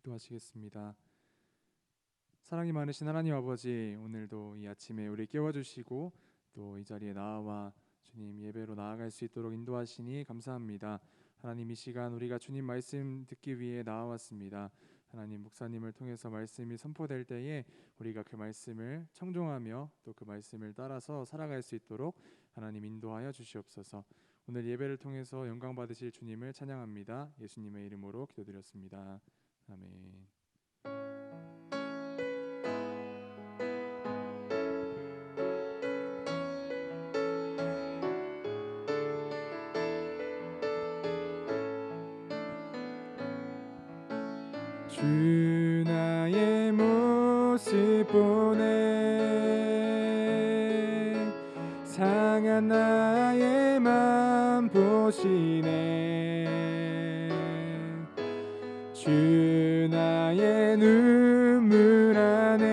기도하시겠습니다. 사랑이 많으신 하나님 아버지, 오늘도 이 아침에 우리 깨워주시고 또 이 자리에 나와 주님 예배로 나아갈 수 있도록 인도하시니 감사합니다. 하나님, 이 시간 우리가 주님 말씀 듣기 위해 나와왔습니다. 하나님, 목사님을 통해서 말씀이 선포될 때에 우리가 그 말씀을 청종하며 또 그 말씀을 따라서 살아갈 수 있도록 하나님 인도하여 주시옵소서. 오늘 예배를 통해서 영광 받으실 주님을 찬양합니다. 예수님의 이름으로 기도드렸습니다. 아멘. 주 나의 모습 보네, 상한 나의 맘 보시네. 주 나의 눈물 안에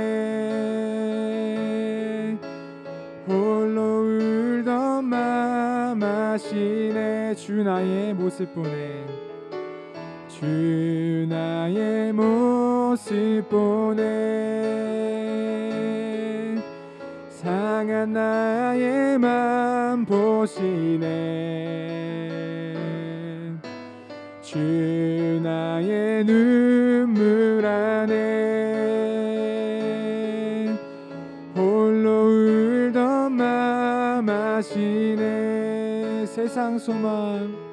홀로 울던 맘 아시네. 주 나의 모습 보네, 주 나의 모습 보네, 상한 나의 맘 보시네. 주 나의 눈물 안에 홀로 울던 맘 아시네. 세상 소망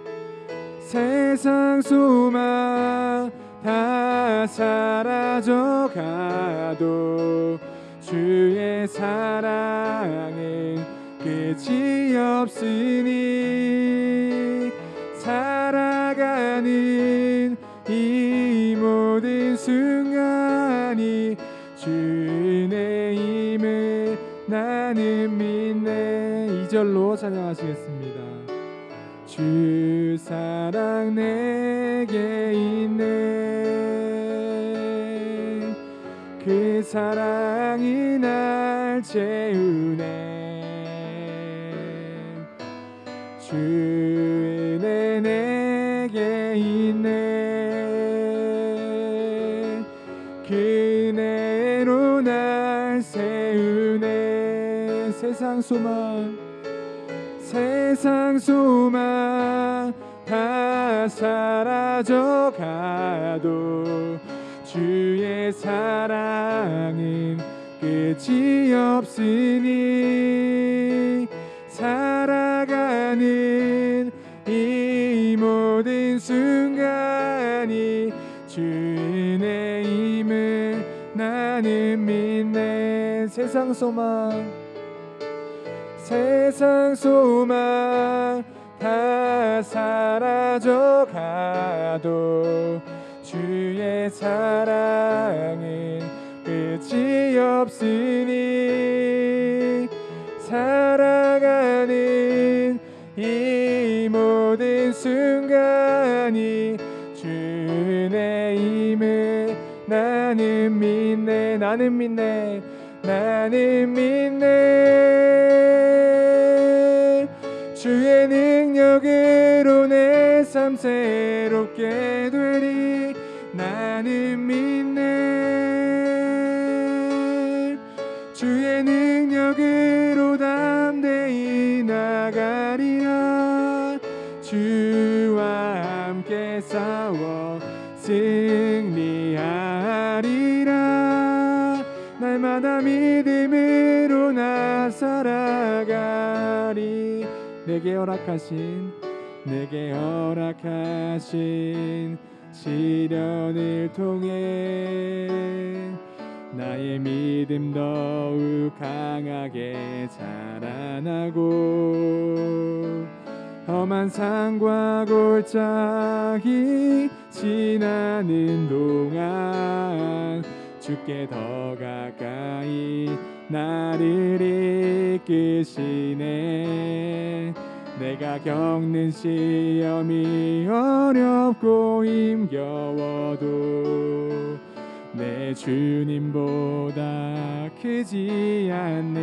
다 사라져 가도 주의 사랑은 끝이 없으니, 살아가는 이 모든 순간이 주의 힘을 나는 믿네. 2절로 찬양하시겠습니다. 주 사랑 내게 있네, 그 사랑이 날 채우네. 주 은혜 내게 있네, 그 은혜로 날 세우네. 세상 소망 다 사라져 가도 주의 사랑은 끝이 없으니, 살아가는 이 모든 순간이 주의 힘을 나는 믿네. 세상 소망 다 사라져 가도 주의 사랑은 끝이 없으니, 살아가는 이 모든 순간이 주의 힘을 나는 믿네. 주의 능력으로 내 삶 새롭게 되리. 나는 믿네. 주의 능력으로 담대히 나가리라. 주와 함께 싸워 승리하리라. 날마다 믿음으로 나 살아가리. 내게 허락하신 시련을 통해 나의 믿음 더욱 강하게 자라나고, 험한 산과 골짜기 지나는 동안 주께 더 가까이 나를 이끄시네. 내가 겪는 시험이 어렵고 힘겨워도 내 주님보다 크지 않네.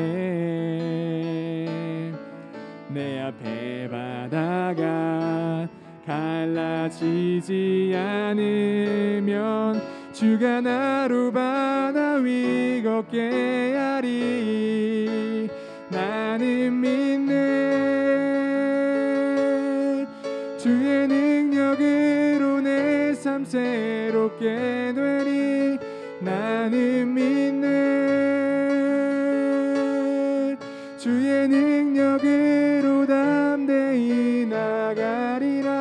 내 앞에 바다가 갈라지지 않으면 주가 나로 바다 위 걷게 하리. 나는 믿네. 주의 능력으로 내 삶 새롭게 되리. 나는 믿네. 주의 능력으로 담대히 나가리라.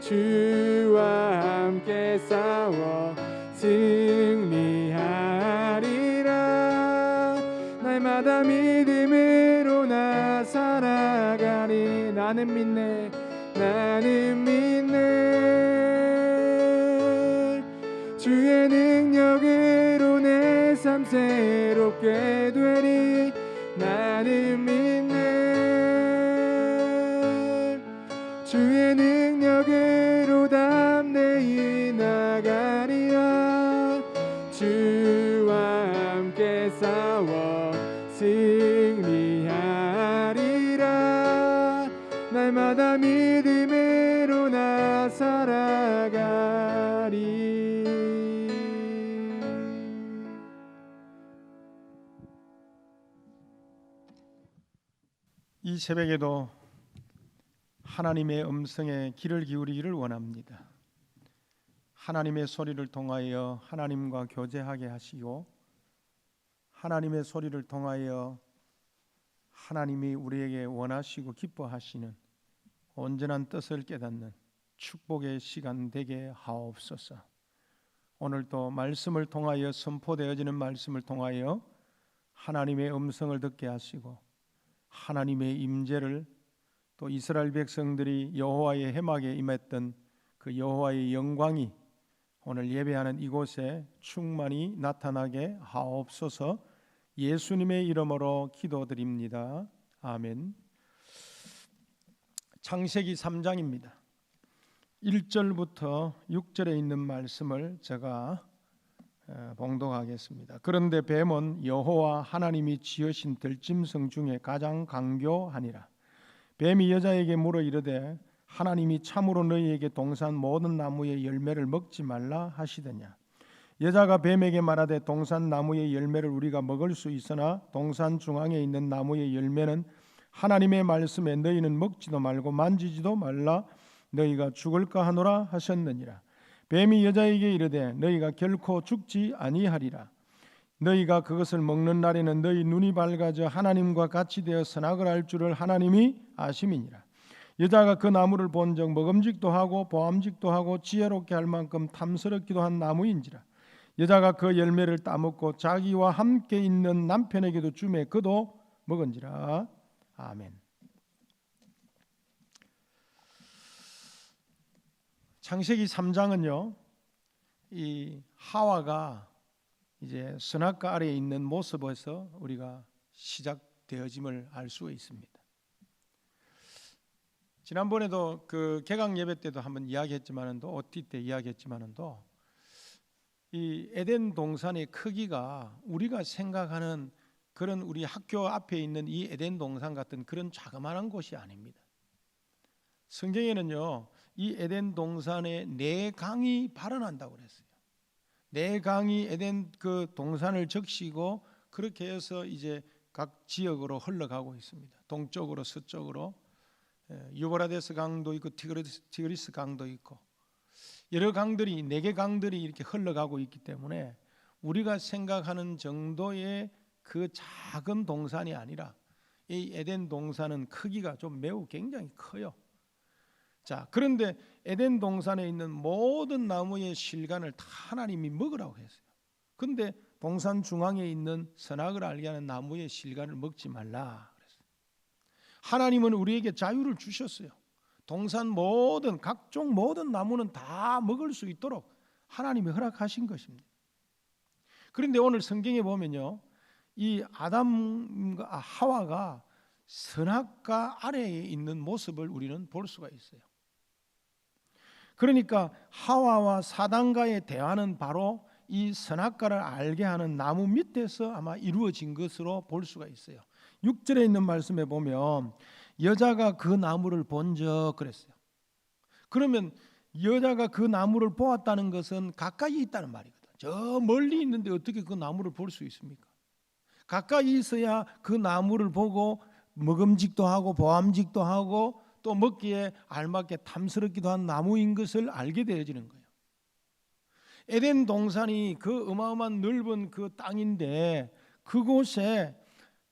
주와 함께 싸워 승리하리라. 날마다 믿음으로 나 살아가리. 나는 믿네. 나는 믿네. 주의 능력으로 내 삶 새롭게 되리. 나는 믿네. 주의 능력으로 담대히 나가리라. 주와 함께 싸워 승리하리라. 날마다 믿음으로 나 살아가리. 이 새벽에도 하나님의 음성에 귀를 기울이기를 원합니다. 하나님의 소리를 통하여 하나님과 교제하게 하시고, 하나님의 소리를 통하여 하나님이 우리에게 원하시고 기뻐하시는 온전한 뜻을 깨닫는 축복의 시간 되게 하옵소서. 오늘도 말씀을 통하여 선포되어지는 말씀을 통하여 하나님의 음성을 듣게 하시고, 하나님의 임재를, 또 이스라엘 백성들이 여호와의 회막에 임했던 그 여호와의 영광이 오늘 예배하는 이곳에 충만히 나타나게 하옵소서. 예수님의 이름으로 기도드립니다. 아멘. 창세기 3장입니다. 1절부터 6절에 있는 말씀을 제가 봉독하겠습니다. 그런데 뱀은 여호와 하나님이 지으신 들짐승 중에 가장 강교하니라. 뱀이 여자에게 물어 이르되 하나님이 참으로 너희에게 동산 모든 나무의 열매를 먹지 말라 하시더냐. 여자가 뱀에게 말하되 동산 나무의 열매를 우리가 먹을 수 있으나 동산 중앙에 있는 나무의 열매는 하나님의 말씀에 너희는 먹지도 말고 만지지도 말라 너희가 죽을까 하노라 하셨느니라. 뱀이 여자에게 이르되 너희가 결코 죽지 아니하리라. 너희가 그것을 먹는 날에는 너희 눈이 밝아져 하나님과 같이 되어 선악을 알 줄을 하나님이 아심이니라. 여자가 그 나무를 본즉 먹음직도 하고 보암직도 하고 지혜롭게 할 만큼 탐스럽기도 한 나무인지라. 여자가 그 열매를 따먹고 자기와 함께 있는 남편에게도 주매 그도 먹은지라. 아멘. 창세기 3장은요, 이 하와가 이제 선악과 아래에 있는 모습에서 우리가 시작되어짐을 알 수 있습니다. 지난번에도 그 개강 예배 때도 한번 이야기했지만은도 OT 때 이야기했지만은도 이 에덴 동산의 크기가 우리가 생각하는 그런 우리 학교 앞에 있는 이 에덴 동산 같은 그런 자그마한 곳이 아닙니다. 성경에는요, 이 에덴 동산에 네 강이 발원한다고 그랬어요. 네 강이 에덴 그 동산을 적시고 그렇게 해서 이제 각 지역으로 흘러가고 있습니다. 동쪽으로 서쪽으로 유브라데스 강도 있고 티그리스 강도 있고 여러 강들이 네 개 강들이 이렇게 흘러가고 있기 때문에 우리가 생각하는 정도의 그 작은 동산이 아니라 이 에덴 동산은 크기가 좀 매우 굉장히 커요. 자, 그런데 에덴 동산에 있는 모든 나무의 실간을 다 하나님이 먹으라고 했어요. 그런데 동산 중앙에 있는 선악을 알게 하는 나무의 실간을 먹지 말라 그랬어요. 하나님은 우리에게 자유를 주셨어요. 동산 모든 각종 모든 나무는 다 먹을 수 있도록 하나님이 허락하신 것입니다. 그런데 오늘 성경에 보면요, 이 아담과 하와가 선악과 아래에 있는 모습을 우리는 볼 수가 있어요. 그러니까 하와와 사단과의 대화는 바로 이 선악과를 알게 하는 나무 밑에서 아마 이루어진 것으로 볼 수가 있어요. 6절에 있는 말씀에 보면 여자가 그 나무를 본적 그랬어요. 그러면 여자가 그 나무를 보았다는 것은 가까이 있다는 말이거든. 저 멀리 있는데 어떻게 그 나무를 볼 수 있습니까? 가까이 있어야 그 나무를 보고 먹음직도 하고 보암직도 하고 또 먹기에 알맞게 탐스럽기도 한 나무인 것을 알게 되어지는 거예요. 에덴 동산이 그 어마어마한 넓은 그 땅인데 그곳에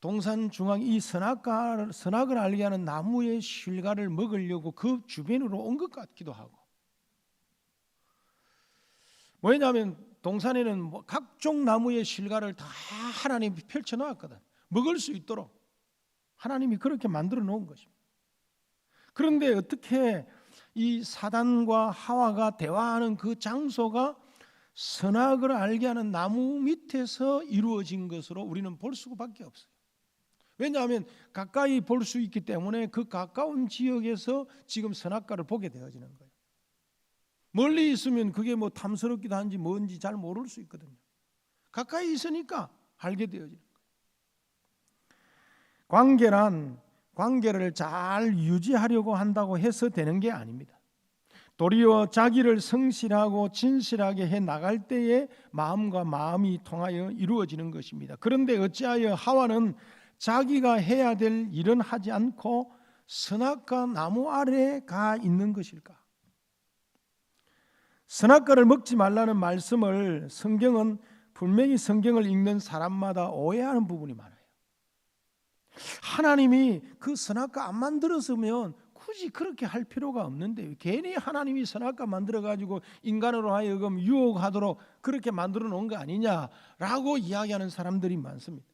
동산 중앙 이 선악을 알게 하는 나무의 실과를 먹으려고 그 주변으로 온 것 같기도 하고, 왜냐하면 동산에는 뭐 각종 나무의 실과를 다 하나님이 펼쳐 놓았거든. 먹을 수 있도록 하나님이 그렇게 만들어 놓은 것입니다. 그런데 어떻게 이 사단과 하와가 대화하는 그 장소가 선악을 알게 하는 나무 밑에서 이루어진 것으로 우리는 볼 수밖에 없어요. 왜냐하면 가까이 볼 수 있기 때문에 그 가까운 지역에서 지금 선악과를 보게 되어지는 거예요. 멀리 있으면 그게 뭐 탐스럽기도 한지 뭔지 잘 모를 수 있거든요. 가까이 있으니까 알게 되어지는 거예요. 관계를 잘 유지하려고 한다고 해서 되는 게 아닙니다. 도리어 자기를 성실하고 진실하게 해 나갈 때에 마음과 마음이 통하여 이루어지는 것입니다. 그런데 어찌하여 하와는 자기가 해야 될 일은 하지 않고 선악과 나무 아래에 가 있는 것일까? 선악과를 먹지 말라는 말씀을 성경은 분명히 성경을 읽는 사람마다 오해하는 부분이 많아요. 하나님이 그 선악과 안 만들었으면 굳이 그렇게 할 필요가 없는데 괜히 하나님이 선악과 만들어가지고 인간으로 하여금 유혹하도록 그렇게 만들어 놓은 거 아니냐라고 이야기하는 사람들이 많습니다.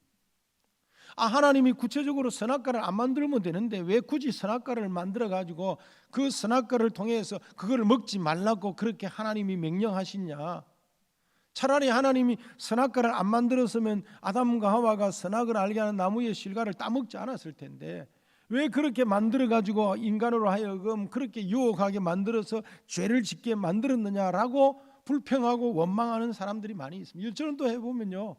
하나님이 구체적으로 선악과를 안 만들면 되는데 왜 굳이 선악과를 만들어가지고 그 선악과를 통해서 그걸 먹지 말라고 그렇게 하나님이 명령하시냐? 차라리 하나님이 선악과를 안 만들었으면 아담과 하와가 선악을 알게 하는 나무의 실과를 따먹지 않았을 텐데 왜 그렇게 만들어가지고 인간으로 하여금 그렇게 유혹하게 만들어서 죄를 짓게 만들었느냐라고 불평하고 원망하는 사람들이 많이 있습니다. 저는 또 해보면요,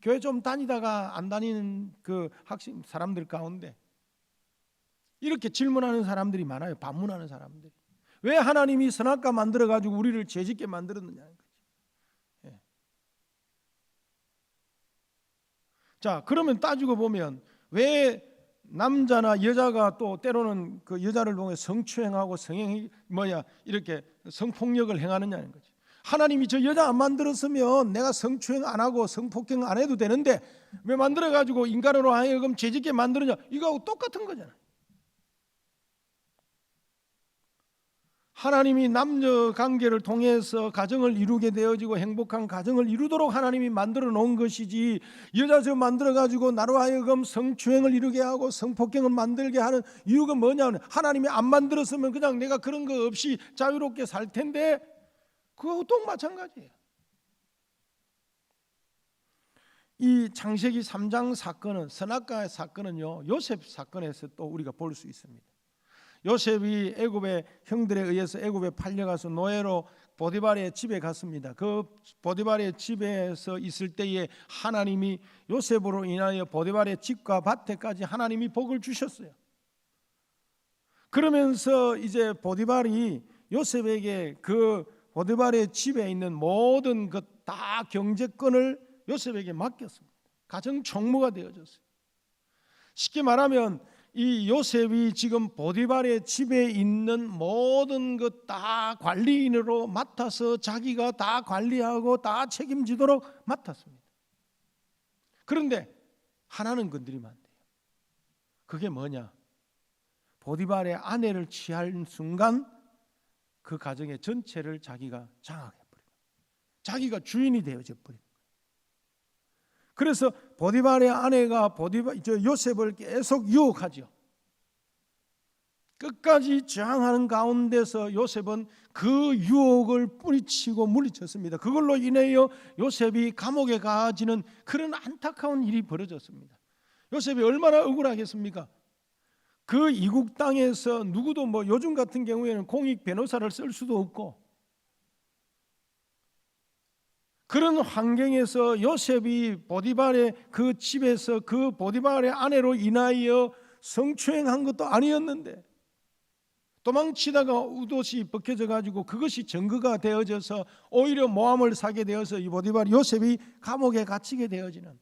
교회 좀 다니다가 안 다니는 그 학생 사람들 가운데 이렇게 질문하는 사람들이 많아요. 반문하는 사람들이. 왜 하나님이 선악과 만들어가지고 우리를 죄짓게 만들었느냐는 거죠. 예. 자, 그러면 따지고 보면 왜 남자나 여자가 또 때로는 그 여자를 통해 성추행하고 이렇게 성폭력을 행하느냐는 거죠. 하나님이 저 여자 안 만들었으면 내가 성추행 안 하고 성폭행 안 해도 되는데 왜 만들어가지고 인간으로 하여금 죄짓게 만드느냐? 이거하고 똑같은 거잖아요. 하나님이 남녀 관계를 통해서 가정을 이루게 되어지고 행복한 가정을 이루도록 하나님이 만들어 놓은 것이지, 여자 저 만들어가지고 나로 하여금 성추행을 이루게 하고 성폭행을 만들게 하는 이유가 뭐냐면 하나님이 안 만들었으면 그냥 내가 그런 거 없이 자유롭게 살 텐데 그거하고 또 마찬가지예요. 이 창세기 3장 사건은, 선악과의 사건은요, 요셉 사건에서 또 우리가 볼 수 있습니다. 요셉이 애굽의 형들에 의해서 애굽에 팔려가서 노예로 보디발의 집에 갔습니다. 그 보디발의 집에서 있을 때에 하나님이 요셉으로 인하여 보디발의 집과 밭에까지 하나님이 복을 주셨어요. 그러면서 이제 보디발이 요셉에게 그 보디발의 집에 있는 모든 그 다 경제권을 요셉에게 맡겼습니다. 가정 총무가 되어졌어요. 쉽게 말하면 이 요셉이 지금 보디발의 집에 있는 모든 것 다 관리인으로 맡아서 자기가 다 관리하고 다 책임지도록 맡았습니다. 그런데 하나는 건드리면 안 돼요. 그게 뭐냐? 보디발의 아내를 취한 순간 그 가정의 전체를 자기가 장악해버려요. 자기가 주인이 되어져 버려요. 그래서 보디발의 아내가 요셉을 계속 유혹하죠. 끝까지 저항하는 가운데서 요셉은 그 유혹을 뿌리치고 물리쳤습니다. 그걸로 인하여 요셉이 감옥에 가지는 그런 안타까운 일이 벌어졌습니다. 요셉이 얼마나 억울하겠습니까? 그 이국 땅에서 누구도 요즘 같은 경우에는 공익 변호사를 쓸 수도 없고, 그런 환경에서 요셉이 보디발의 그 집에서 그 보디발의 아내로 인하여 성추행한 것도 아니었는데 도망치다가 웃옷이 벗겨져 가지고 그것이 증거가 되어져서 오히려 모함을 사게 되어서 이 보디발 요셉이 감옥에 갇히게 되어지는,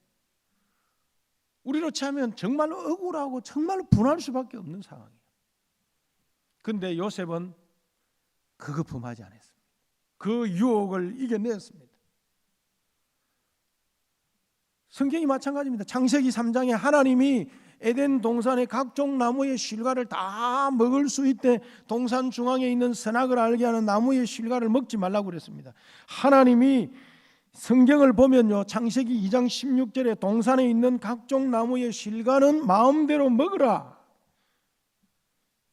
우리로 치면 정말로 억울하고 정말로 분할 수밖에 없는 상황이에요. 그런데 요셉은 그거 범하지 않았습니다. 그 유혹을 이겨냈습니다. 성경이 마찬가지입니다. 창세기 3장에 하나님이 에덴 동산의 각종 나무의 실과를 다 먹을 수 있대 동산 중앙에 있는 선악을 알게 하는 나무의 실과를 먹지 말라고 그랬습니다. 하나님이 성경을 보면요, 창세기 2장 16절에 동산에 있는 각종 나무의 실과는 마음대로 먹으라,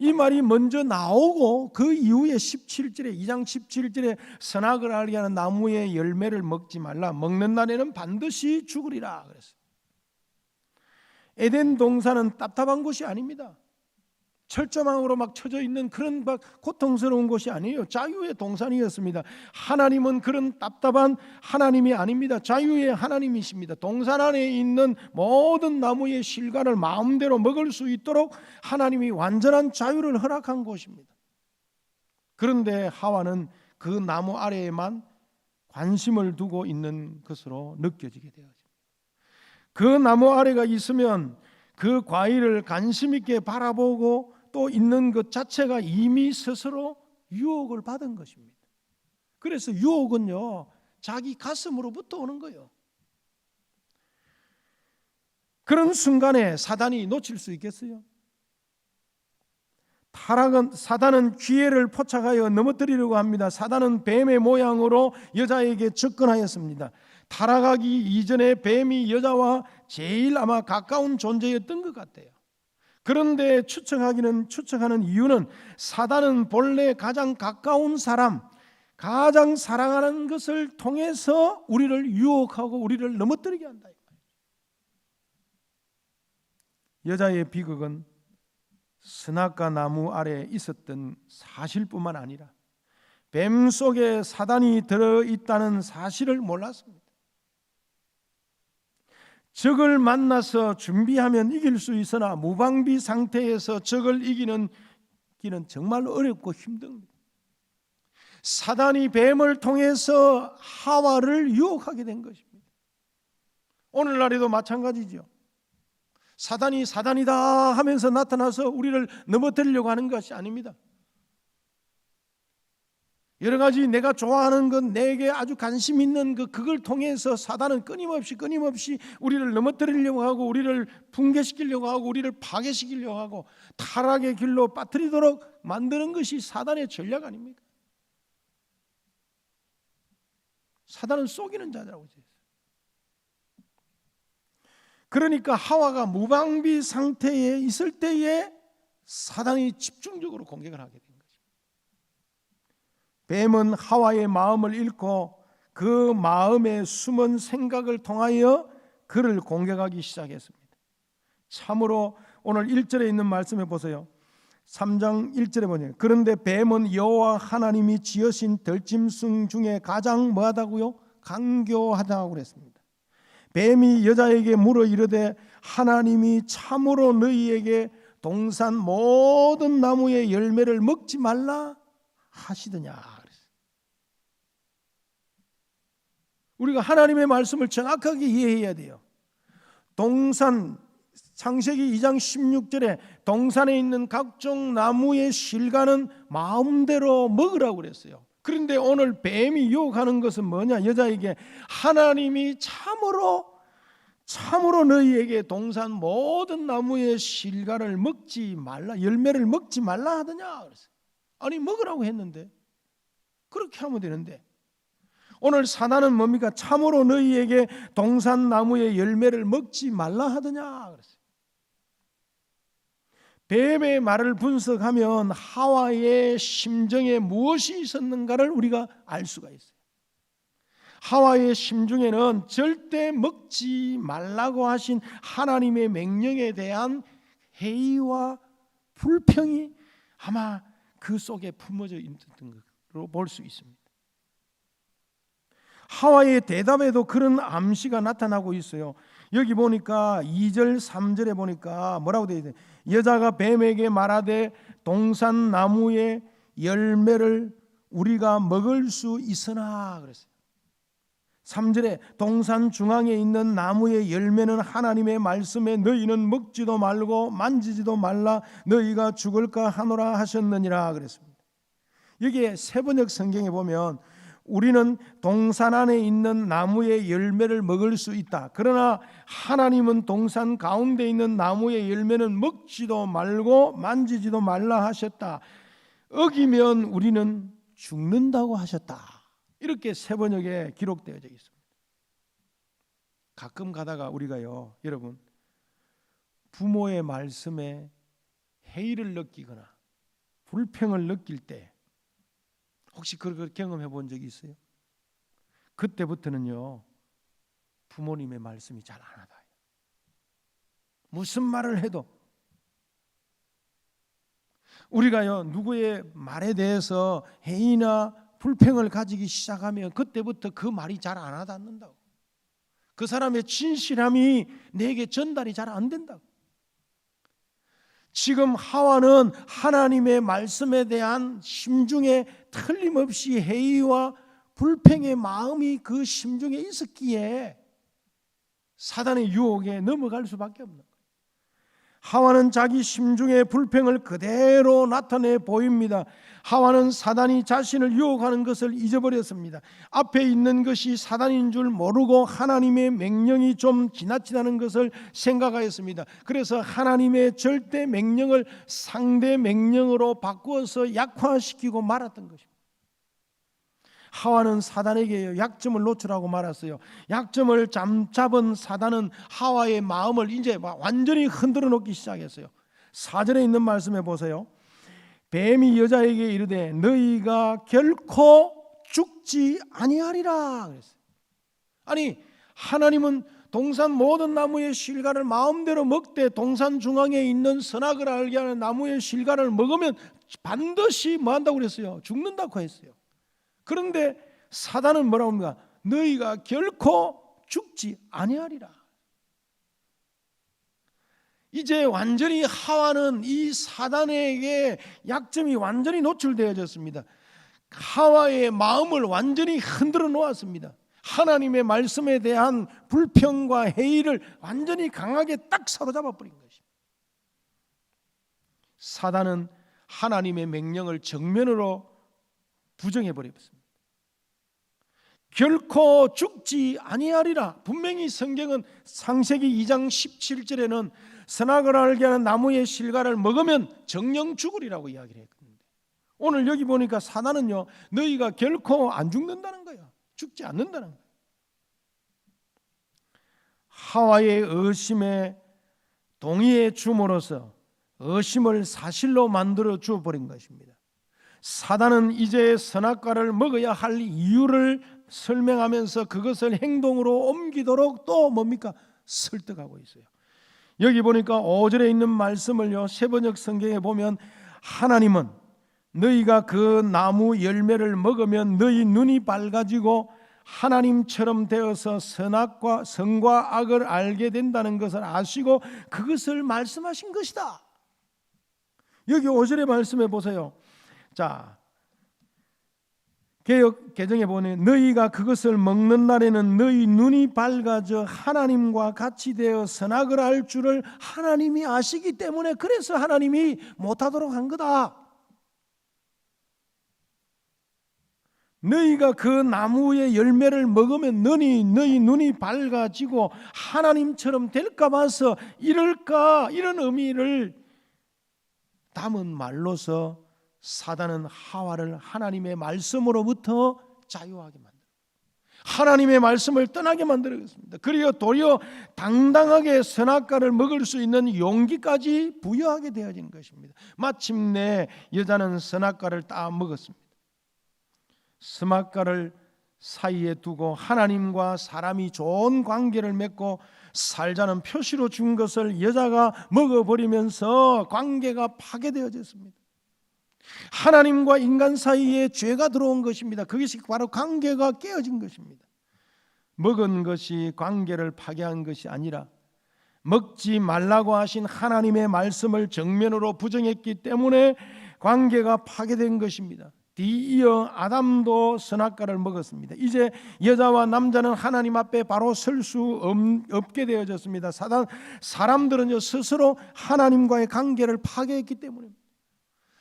이 말이 먼저 나오고 그 이후에 17절에 2장 17절에 선악을 알게 하는 나무의 열매를 먹지 말라, 먹는 날에는 반드시 죽으리라 그랬어요. 에덴 동산은 답답한 곳이 아닙니다. 철조망으로 막 쳐져 있는 그런 막 고통스러운 곳이 아니에요. 자유의 동산이었습니다. 하나님은 그런 답답한 하나님이 아닙니다. 자유의 하나님이십니다. 동산 안에 있는 모든 나무의 실과를 마음대로 먹을 수 있도록 하나님이 완전한 자유를 허락한 곳입니다. 그런데 하와는 그 나무 아래에만 관심을 두고 있는 것으로 느껴지게 되어집니다. 그 나무 아래가 있으면 그 과일을 관심 있게 바라보고 또 있는 것 자체가 이미 스스로 유혹을 받은 것입니다. 그래서 유혹은요, 자기 가슴으로부터 오는 거예요. 그런 순간에 사단이 놓칠 수 있겠어요? 사단은 기회를 포착하여 넘어뜨리려고 합니다. 사단은 뱀의 모양으로 여자에게 접근하였습니다. 타락하기 이전에 뱀이 여자와 제일 아마 가까운 존재였던 것 같아요. 그런데 추측하는 이유는 사단은 본래 가장 가까운 사람, 가장 사랑하는 것을 통해서 우리를 유혹하고 우리를 넘어뜨리게 한다. 여자의 비극은 선악과 나무 아래 있었던 사실뿐만 아니라 뱀 속에 사단이 들어있다는 사실을 몰랐습니다. 적을 만나서 준비하면 이길 수 있으나 무방비 상태에서 적을 이기는 길은 정말로 어렵고 힘듭니다. 사단이 뱀을 통해서 하와를 유혹하게 된 것입니다. 오늘날에도 마찬가지죠. 사단이 사단이다 하면서 나타나서 우리를 넘어뜨리려고 하는 것이 아닙니다. 여러 가지 내가 좋아하는 것, 내게 아주 관심 있는 그걸 통해서 사단은 끊임없이 우리를 넘어뜨리려고 하고 우리를 붕괴시키려고 하고 우리를 파괴시키려고 하고 타락의 길로 빠뜨리도록 만드는 것이 사단의 전략 아닙니까? 사단은 속이는 자라고 했어요. 그러니까 하와가 무방비 상태에 있을 때에 사단이 집중적으로 공격을 하게 됩니다. 뱀은 하와의 마음을 읽고 그 마음의 숨은 생각을 통하여 그를 공격하기 시작했습니다. 참으로 오늘 1절에 있는 말씀에 보세요. 3장 1절에 보니까 그런데 뱀은 여호와 하나님이 지으신 들짐승 중에 가장 뭐하다고요? 강교하다고 그랬습니다. 뱀이 여자에게 물어 이르되 하나님이 참으로 너희에게 동산 모든 나무의 열매를 먹지 말라 하시더냐. 우리가 하나님의 말씀을 정확하게 이해해야 돼요. 동산 창세기 2장 16절에 동산에 있는 각종 나무의 실과는 마음대로 먹으라고 그랬어요. 그런데 오늘 뱀이 유혹하는 것은 뭐냐? 여자에게 하나님이 참으로 너희에게 동산 모든 나무의 실과를 먹지 말라, 열매를 먹지 말라 하더냐 그랬어요. 아니 먹으라고 했는데 그렇게 하면 되는데 오늘 사단은 뭡니까? 참으로 너희에게 동산 나무의 열매를 먹지 말라 하더냐 그랬어요. 뱀의 말을 분석하면 하와의 심정에 무엇이 있었는가를 우리가 알 수가 있어요. 하와의 심중에는 절대 먹지 말라고 하신 하나님의 명령에 대한 회의와 불평이 아마 그 속에 품어져 있던 것으로 볼 수 있습니다. 하와의 대답에도 그런 암시가 나타나고 있어요. 여기 보니까 2절 3절에 보니까 뭐라고 되어 있어요? 여자가 뱀에게 말하되 동산 나무의 열매를 우리가 먹을 수 있으나 그랬어요. 3절에 동산 중앙에 있는 나무의 열매는 하나님의 말씀에 너희는 먹지도 말고 만지지도 말라 너희가 죽을까 하노라 하셨느니라 그랬습니다. 여기에 세번역 성경에 보면 우리는 동산 안에 있는 나무의 열매를 먹을 수 있다. 그러나 하나님은 동산 가운데 있는 나무의 열매는 먹지도 말고 만지지도 말라 하셨다. 어기면 우리는 죽는다고 하셨다. 이렇게 세번역에 기록되어져 있습니다. 가끔 가다가 우리가요, 여러분, 부모의 말씀에 회의를 느끼거나 불평을 느낄 때 혹시 그걸 경험해 본 적이 있어요? 그때부터는요, 부모님의 말씀이 잘 안 와닿아요. 무슨 말을 해도 우리가요, 누구의 말에 대해서 회의나 불평을 가지기 시작하면 그때부터 그 말이 잘 안 와닿는다고. 그 사람의 진실함이 내게 전달이 잘 안 된다고. 지금 하와는 하나님의 말씀에 대한 심중에 틀림없이 회의와 불평의 마음이 그 심중에 있었기에 사단의 유혹에 넘어갈 수밖에 없는 거예요. 하와는 자기 심중의 불평을 그대로 나타내 보입니다. 하와는 사단이 자신을 유혹하는 것을 잊어버렸습니다. 앞에 있는 것이 사단인 줄 모르고 하나님의 명령이 좀 지나치다는 것을 생각하였습니다. 그래서 하나님의 절대 명령을 상대 명령으로 바꾸어서 약화시키고 말았던 것입니다. 하와는 사단에게 약점을 노출하고 말았어요. 약점을 잡은 사단은 하와의 마음을 이제 완전히 흔들어 놓기 시작했어요. 4절에 있는 말씀에 보세요. 뱀이 여자에게 이르되 너희가 결코 죽지 아니하리라 그랬어요. 아니, 하나님은 동산 모든 나무의 실과를 마음대로 먹되 동산 중앙에 있는 선악을 알게 하는 나무의 실과를 먹으면 반드시 뭐 한다고 그랬어요? 죽는다고 했어요. 그런데 사단은 뭐라고 합니까? 너희가 결코 죽지 아니하리라. 이제 완전히 하와는 이 사단에게 약점이 완전히 노출되어졌습니다. 하와의 마음을 완전히 흔들어 놓았습니다. 하나님의 말씀에 대한 불평과 회의를 완전히 강하게 딱 사로잡아 버린 것입니다. 사단은 하나님의 명령을 정면으로 부정해 버렸습니다. 결코 죽지 아니하리라. 분명히 성경은 창세기 2장 17절에는 선악을 알게 하는 나무의 실과를 먹으면 정령 죽으리라고 이야기를 했거든요. 오늘 여기 보니까 사단은요, 너희가 결코 안 죽는다는 거예요. 죽지 않는다는 거예요. 하와의 의심에 동의해 줌으로써 의심을 사실로 만들어 주어버린 것입니다. 사단은 이제 선악과를 먹어야 할 이유를 설명하면서 그것을 행동으로 옮기도록 또 뭡니까? 설득하고 있어요. 여기 보니까 5절에 있는 말씀을요, 세번역 성경에 보면 하나님은 너희가 그 나무 열매를 먹으면 너희 눈이 밝아지고 하나님처럼 되어서 선과 악을 알게 된다는 것을 아시고 그것을 말씀하신 것이다. 여기 5절의 말씀해 보세요. 자, 개역 개정에 보면 너희가 그것을 먹는 날에는 너희 눈이 밝아져 하나님과 같이 되어 선악을 알 줄을 하나님이 아시기 때문에 그래서 하나님이 못하도록 한 거다. 너희가 그 나무의 열매를 먹으면 너희 눈이 밝아지고 하나님처럼 될까 봐서 이럴까, 이런 의미를 담은 말로서 사단은 하와를 하나님의 말씀으로부터 자유하게 만들어 하나님의 말씀을 떠나게 만들었습니다. 그리고 도리어 당당하게 선악과를 먹을 수 있는 용기까지 부여하게 되어진 것입니다. 마침내 여자는 선악과를 다 먹었습니다. 선악과를 사이에 두고 하나님과 사람이 좋은 관계를 맺고 살자는 표시로 준 것을 여자가 먹어버리면서 관계가 파괴되어졌습니다. 하나님과 인간 사이에 죄가 들어온 것입니다. 그것이 바로 관계가 깨어진 것입니다. 먹은 것이 관계를 파괴한 것이 아니라 먹지 말라고 하신 하나님의 말씀을 정면으로 부정했기 때문에 관계가 파괴된 것입니다. 뒤이어 아담도 선악과를 먹었습니다. 이제 여자와 남자는 하나님 앞에 바로 설 수 없게 되어졌습니다. 사람들은 스스로 하나님과의 관계를 파괴했기 때문입니다.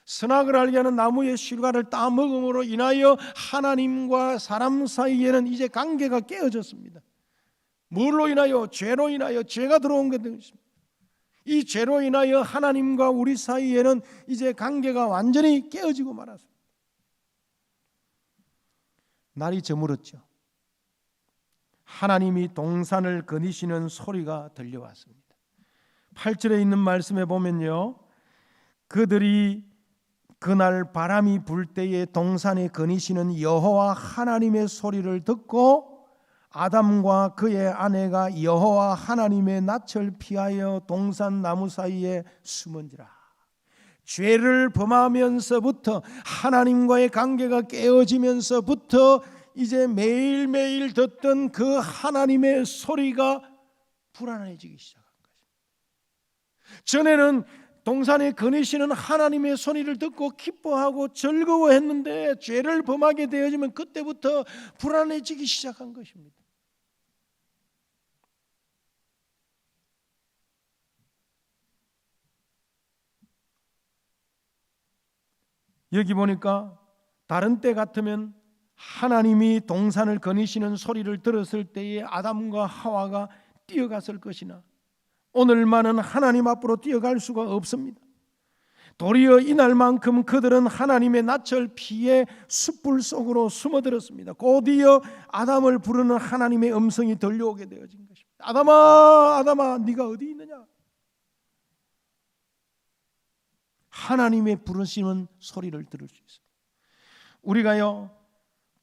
선악을 알게 하는 나무의 실과를 따먹음으로 인하여 하나님과 사람 사이에는 이제 관계가 깨어졌습니다. 뭘로 인하여? 죄로 인하여 죄가 들어온 것입니다. 이 죄로 인하여 하나님과 우리 사이에는 이제 관계가 완전히 깨어지고 말았습니다. 날이 저물었죠. 하나님이 동산을 거니시는 소리가 들려왔습니다. 8절에 있는 말씀에 보면요, 그들이 그날 바람이 불 때에 동산에 거니시는 여호와 하나님의 소리를 듣고 아담과 그의 아내가 여호와 하나님의 낯을 피하여 동산 나무 사이에 숨은지라. 죄를 범하면서부터 하나님과의 관계가 깨어지면서부터 이제 매일매일 듣던 그 하나님의 소리가 불안해지기 시작한 것입니다. 전에는 동산에 거니시는 하나님의 소리를 듣고 기뻐하고 즐거워했는데 죄를 범하게 되어지면 그때부터 불안해지기 시작한 것입니다. 여기 보니까 다른 때 같으면 하나님이 동산을 거니시는 소리를 들었을 때에 아담과 하와가 뛰어갔을 것이나 오늘만은 하나님 앞으로 뛰어갈 수가 없습니다. 도리어 이날만큼 그들은 하나님의 낯을 피해 숯불 속으로 숨어들었습니다. 곧이어 아담을 부르는 하나님의 음성이 들려오게 되어진 것입니다. 아담아, 아담아, 네가 어디 있느냐? 하나님의 부르시는 소리를 들을 수 있습니다. 우리가요,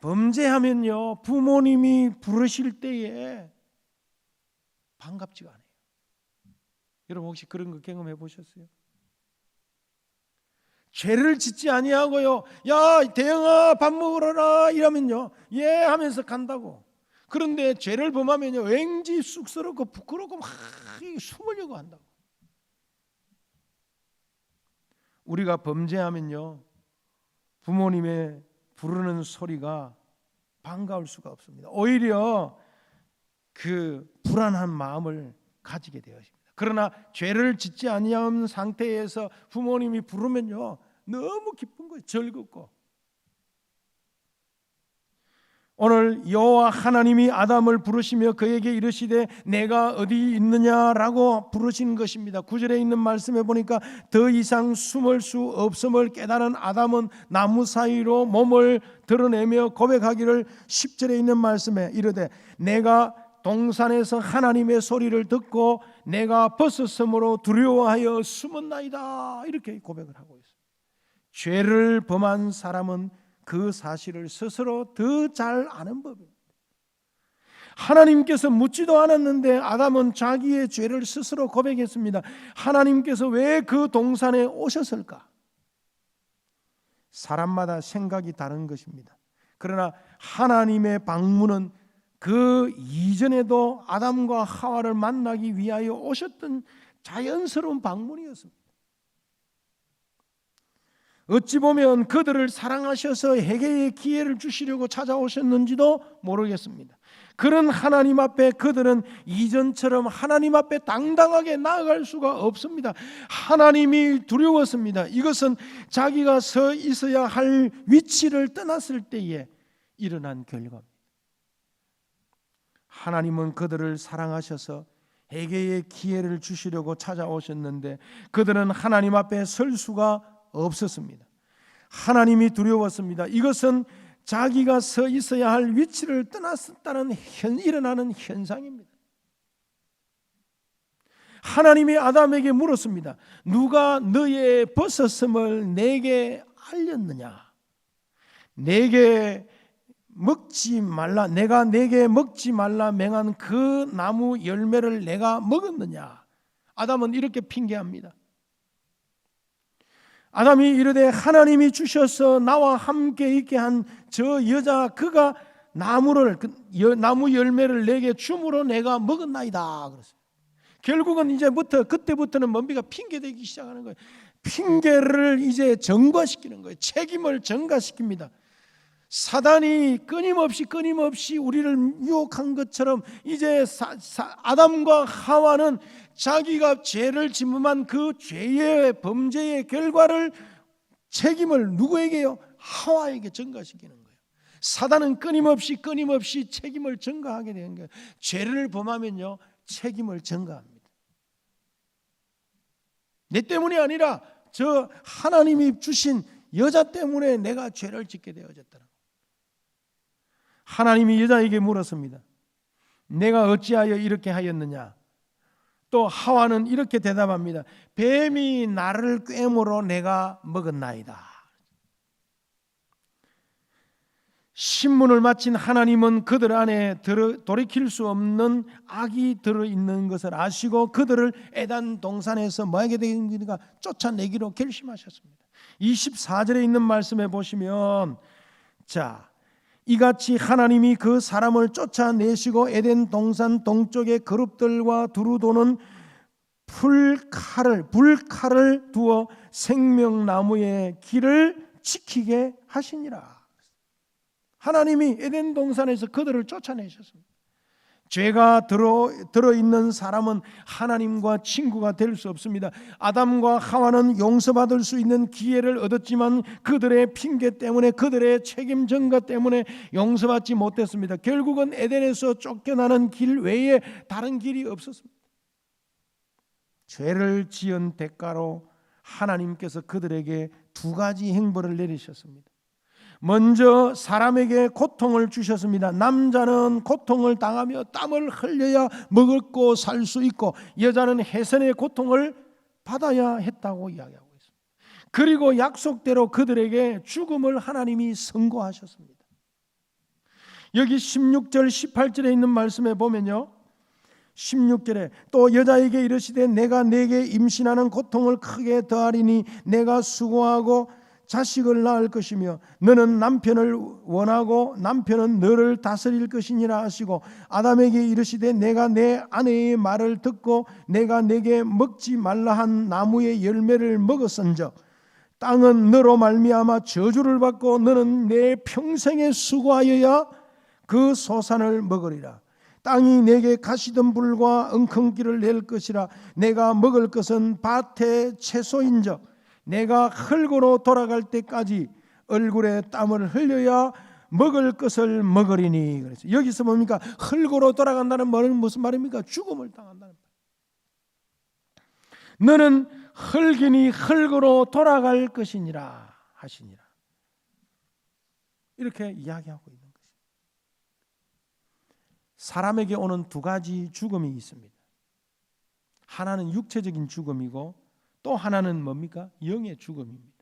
범죄하면요, 부모님이 부르실 때에 반갑지가 않아요. 여러분 혹시 그런 거 경험해 보셨어요? 죄를 짓지 아니하고요, 야 대영아 밥 먹으러라 이러면요, 예 하면서 간다고. 그런데 죄를 범하면요, 왠지 쑥스럽고 부끄럽고 막 숨으려고 한다고. 우리가 범죄하면요, 부모님의 부르는 소리가 반가울 수가 없습니다. 오히려 그 불안한 마음을 가지게 되어집니다. 그러나 죄를 짓지 아니한 상태에서 부모님이 부르면요, 너무 기쁜 거예요. 즐겁고. 오늘 여호와 하나님이 아담을 부르시며 그에게 이르시되 내가 어디 있느냐라고 부르신 것입니다. 9절에 있는 말씀에 보니까 더 이상 숨을 수 없음을 깨달은 아담은 나무 사이로 몸을 드러내며 고백하기를 10절에 있는 말씀에 이르되 내가 동산에서 하나님의 소리를 듣고 내가 벗었으므로 두려워하여 숨었나이다, 이렇게 고백을 하고 있습니다. 죄를 범한 사람은 그 사실을 스스로 더 잘 아는 법입니다. 하나님께서 묻지도 않았는데 아담은 자기의 죄를 스스로 고백했습니다. 하나님께서 왜 그 동산에 오셨을까? 사람마다 생각이 다른 것입니다. 그러나 하나님의 방문은 그 이전에도 아담과 하와를 만나기 위하여 오셨던 자연스러운 방문이었습니다. 어찌 보면 그들을 사랑하셔서 회개의 기회를 주시려고 찾아오셨는지도 모르겠습니다. 그런 하나님 앞에 그들은 이전처럼 하나님 앞에 당당하게 나아갈 수가 없습니다. 하나님이 두려웠습니다. 이것은 자기가 서 있어야 할 위치를 떠났을 때에 일어난 결과입니다. 하나님은 그들을 사랑하셔서 회개의 기회를 주시려고 찾아오셨는데 그들은 하나님 앞에 설 수가 없었습니다. 하나님이 두려웠습니다. 이것은 자기가 서 있어야 할 위치를 떠났다는 일어나는 현상입니다. 하나님이 아담에게 물었습니다. 누가 너의 벗었음을 내게 알렸느냐? 내게 먹지 말라, 내가 내게 먹지 말라 맹한 그 나무 열매를 내가 먹었느냐? 아담은 이렇게 핑계합니다. 아담이 이르되 하나님이 주셔서 나와 함께 있게 한 저 여자 그가 나무 열매를 내게 줌으로 내가 먹었나이다 그랬어요. 결국은 그때부터는 먼비가 핑계대기 시작하는 거예요. 핑계를 이제 전가시키는 거예요. 책임을 전가시킵니다. 사단이 끊임없이 우리를 유혹한 것처럼 이제 아담과 하와는 자기가 죄를 짓음한 그 죄의 범죄의 결과를 책임을 누구에게요? 하와에게 전가시키는 거예요. 사단은 끊임없이 책임을 전가하게 되는 거예요. 죄를 범하면요, 책임을 전가합니다. 내 때문이 아니라 저 하나님이 주신 여자 때문에 내가 죄를 짓게 되어졌더라. 하나님이 여자에게 물었습니다. 내가 어찌하여 이렇게 하였느냐? 또 하와는 이렇게 대답합니다. 뱀이 나를 꿰므로 내가 먹었나이다. 신문을 마친 하나님은 그들 안에 돌이킬 수 없는 악이 들어있는 것을 아시고 그들을 에덴 동산에서 뭐하게 되는가? 쫓아내기로 결심하셨습니다. 24절에 있는 말씀에 보시면, 자, 이같이 하나님이 그 사람을 쫓아내시고 에덴 동산 동쪽의 그룹들과 두루 도는 불칼을 두어 생명나무의 길을 지키게 하시니라. 하나님이 에덴 동산에서 그들을 쫓아내셨습니다. 죄가 들어있는 사람은 하나님과 친구가 될 수 없습니다. 아담과 하와는 용서받을 수 있는 기회를 얻었지만 그들의 핑계 때문에, 그들의 책임 전가 때문에 용서받지 못했습니다. 결국은 에덴에서 쫓겨나는 길 외에 다른 길이 없었습니다. 죄를 지은 대가로 하나님께서 그들에게 두 가지 행보를 내리셨습니다. 먼저 사람에게 고통을 주셨습니다. 남자는 고통을 당하며 땀을 흘려야 먹고 살 수 있고 여자는 해선의 고통을 받아야 했다고 이야기하고 있습니다. 그리고 약속대로 그들에게 죽음을 하나님이 선고하셨습니다. 여기 16절 18절에 있는 말씀에 보면요, 16절에 또 여자에게 이르시되 내가 네게 임신하는 고통을 크게 더하리니 내가 수고하고 자식을 낳을 것이며 너는 남편을 원하고 남편은 너를 다스릴 것이니라 하시고 아담에게 이르시되 내가 내 아내의 말을 듣고 내가 내게 먹지 말라 한 나무의 열매를 먹었은즉 땅은 너로 말미암아 저주를 받고 너는 내 평생에 수고하여야 그 소산을 먹으리라. 땅이 내게 가시덤불과 엉겅기를 낼 것이라. 내가 먹을 것은 밭의 채소인즉 내가 흙으로 돌아갈 때까지 얼굴에 땀을 흘려야 먹을 것을 먹으리니. 그래서 여기서 뭡니까? 흙으로 돌아간다는 말은 무슨 말입니까? 죽음을 당한다는 말. 너는 흙이니 흙으로 돌아갈 것이니라 하시니라. 이렇게 이야기하고 있는 것입니다. 사람에게 오는 두 가지 죽음이 있습니다. 하나는 육체적인 죽음이고 또 하나는 뭡니까? 영의 죽음입니다.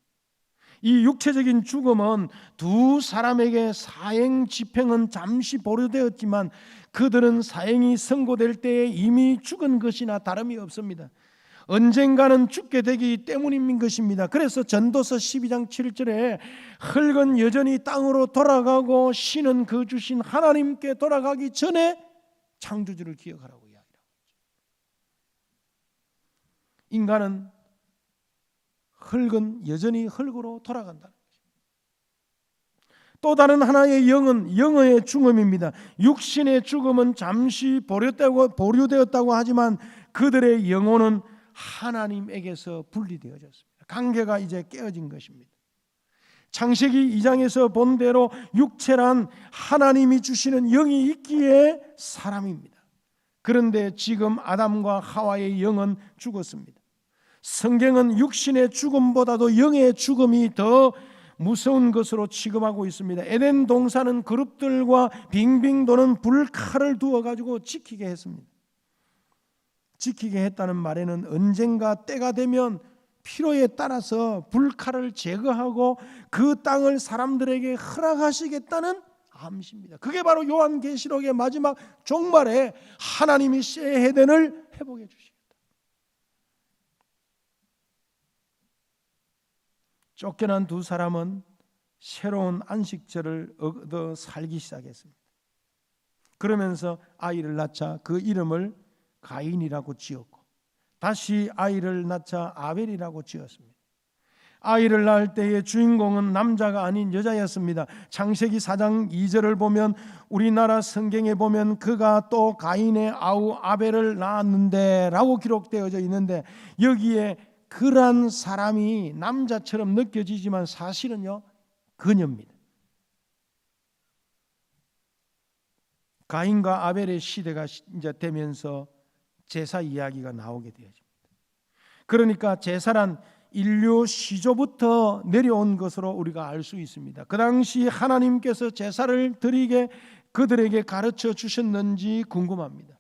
이 육체적인 죽음은 두 사람에게 사형 집행은 잠시 보류되었지만 그들은 사형이 선고될 때에 이미 죽은 것이나 다름이 없습니다. 언젠가는 죽게 되기 때문인 것입니다. 그래서 전도서 12장 7절에 흙은 여전히 땅으로 돌아가고 신은 그 주신 하나님께 돌아가기 전에 창조주를 기억하라고 이야기하고 있죠. 인간은 흙은 여전히 흙으로 돌아간다는 것입니다. 또 다른 하나의 영은 영의 죽음입니다. 육신의 죽음은 잠시 보류되었다고 하지만 그들의 영혼은 하나님에게서 분리되어졌습니다. 관계가 이제 깨어진 것입니다. 창세기 2장에서 본 대로 육체란 하나님이 주시는 영이 있기에 사람입니다. 그런데 지금 아담과 하와의 영은 죽었습니다. 성경은 육신의 죽음보다도 영의 죽음이 더 무서운 것으로 취급하고 있습니다. 에덴 동산은 그룹들과 빙빙 도는 불칼을 두어 가지고 지키게 했습니다. 지키게 했다는 말에는 언젠가 때가 되면 필요에 따라서 불칼을 제거하고 그 땅을 사람들에게 허락하시겠다는 암시입니다. 그게 바로 요한계시록의 마지막 종말에 하나님이 새 에덴을 회복해 주시겠다. 쫓겨난 두 사람은 새로운 안식처를 얻어 살기 시작했습니다. 그러면서 아이를 낳자 그 이름을 가인이라고 지었고 다시 아이를 낳자 아벨이라고 지었습니다. 아이를 낳을 때의 주인공은 남자가 아닌 여자였습니다. 창세기 4장 2절을 보면 우리나라 성경에 보면 그가 또 가인의 아우 아벨을 낳았는데 라고 기록되어져 있는데 여기에 그런 사람이 남자처럼 느껴지지만 사실은요 그녀입니다. 가인과 아벨의 시대가 이제 되면서 제사 이야기가 나오게 되어집니다. 그러니까 제사란 인류 시조부터 내려온 것으로 우리가 알 수 있습니다. 그 당시 하나님께서 제사를 드리게 그들에게 가르쳐 주셨는지 궁금합니다.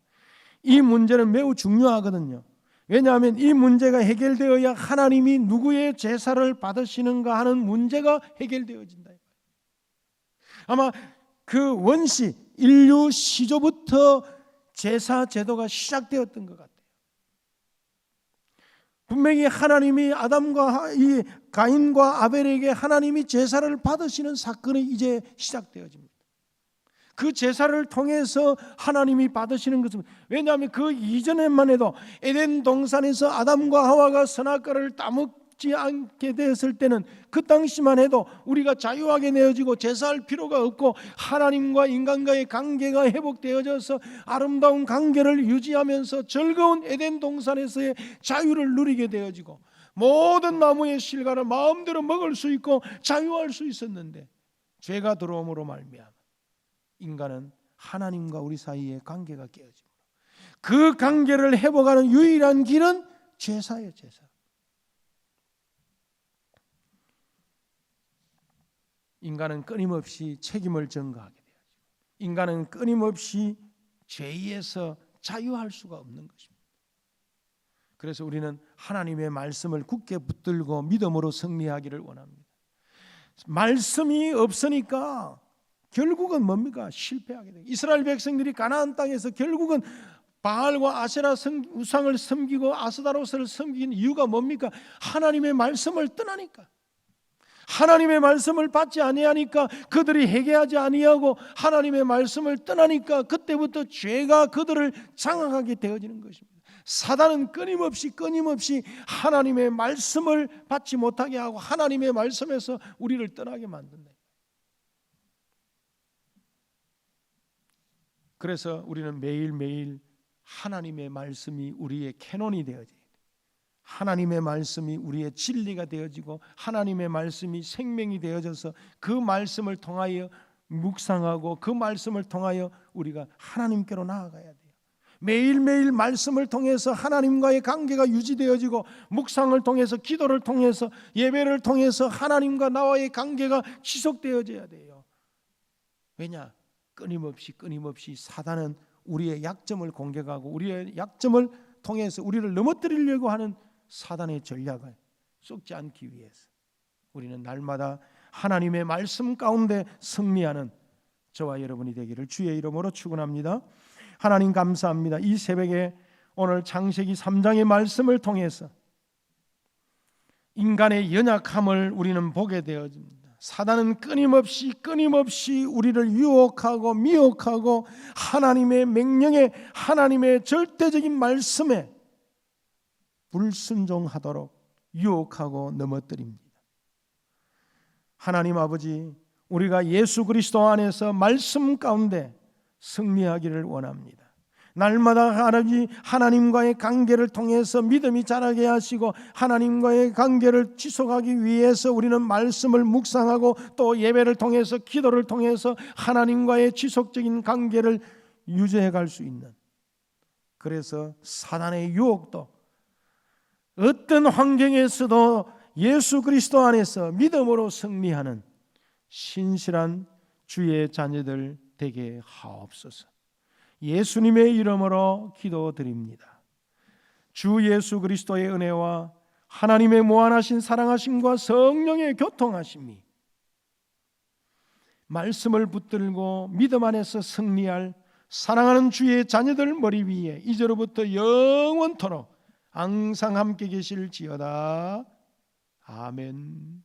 이 문제는 매우 중요하거든요. 왜냐하면 이 문제가 해결되어야 하나님이 누구의 제사를 받으시는가 하는 문제가 해결되어진다. 아마 그 원시 인류 시조부터 제사 제도가 시작되었던 것 같아요. 분명히 하나님이 아담과 이 가인과 아벨에게 하나님이 제사를 받으시는 사건이 이제 시작되어집니다. 그 제사를 통해서 하나님이 받으시는 것은 왜냐하면 그 이전에만 해도 에덴 동산에서 아담과 하와가 선악과를 따먹지 않게 되었을 때는 그 당시만 해도 우리가 자유하게 내어지고 제사할 필요가 없고 하나님과 인간과의 관계가 회복되어져서 아름다운 관계를 유지하면서 즐거운 에덴 동산에서의 자유를 누리게 되어지고 모든 나무의 실과를 마음대로 먹을 수 있고 자유할 수 있었는데 죄가 들어옴으로 말미암아 인간은 하나님과 우리 사이의 관계가 깨어집니다. 그 관계를 회복하는 유일한 길은 제사예요. 제사. 인간은 끊임없이 책임을 전가하게 돼요. 인간은 끊임없이 죄에서 자유할 수가 없는 것입니다. 그래서 우리는 하나님의 말씀을 굳게 붙들고 믿음으로 승리하기를 원합니다. 말씀이 없으니까 결국은 뭡니까? 실패하게 돼요. 이스라엘 백성들이 가나안 땅에서 결국은 바알과 아세라 우상을 섬기고 아스다로스를 섬기는 이유가 뭡니까? 하나님의 말씀을 떠나니까. 하나님의 말씀을 받지 아니하니까 그들이 회개하지 아니하고 하나님의 말씀을 떠나니까 그때부터 죄가 그들을 장악하게 되어지는 것입니다. 사단은 끊임없이 하나님의 말씀을 받지 못하게 하고 하나님의 말씀에서 우리를 떠나게 만든다. 그래서 우리는 매일매일 하나님의 말씀이 우리의 캐논이 되어져야 돼요. 하나님의 말씀이 우리의 진리가 되어지고 하나님의 말씀이 생명이 되어져서 그 말씀을 통하여 묵상하고 그 말씀을 통하여 우리가 하나님께로 나아가야 돼요. 매일매일 말씀을 통해서 하나님과의 관계가 유지되어지고 묵상을 통해서 기도를 통해서 예배를 통해서 하나님과 나와의 관계가 지속되어져야 돼요. 왜냐? 끊임없이 사단은 우리의 약점을 공격하고 우리의 약점을 통해서 우리를 넘어뜨리려고 하는 사단의 전략을 쏟지 않기 위해서 우리는 날마다 하나님의 말씀 가운데 승리하는 저와 여러분이 되기를 주의 이름으로 축원합니다. 하나님 감사합니다. 이 새벽에 오늘 창세기 3장의 말씀을 통해서 인간의 연약함을 우리는 보게 되어집니다. 사단은 끊임없이 우리를 유혹하고 미혹하고 하나님의 명령에 하나님의 절대적인 말씀에 불순종하도록 유혹하고 넘어뜨립니다. 하나님 아버지, 우리가 예수 그리스도 안에서 말씀 가운데 승리하기를 원합니다. 날마다 하나님과의 관계를 통해서 믿음이 자라게 하시고 하나님과의 관계를 지속하기 위해서 우리는 말씀을 묵상하고 또 예배를 통해서 기도를 통해서 하나님과의 지속적인 관계를 유지해 갈 수 있는, 그래서 사단의 유혹도 어떤 환경에서도 예수 그리스도 안에서 믿음으로 승리하는 신실한 주의 자녀들 되게 하옵소서. 예수님의 이름으로 기도드립니다. 주 예수 그리스도의 은혜와 하나님의 무한하신 사랑하심과 성령의 교통하심이 말씀을 붙들고 믿음 안에서 승리할 사랑하는 주의 자녀들 머리 위에 이제로부터 영원토록 항상 함께 계실지어다. 아멘.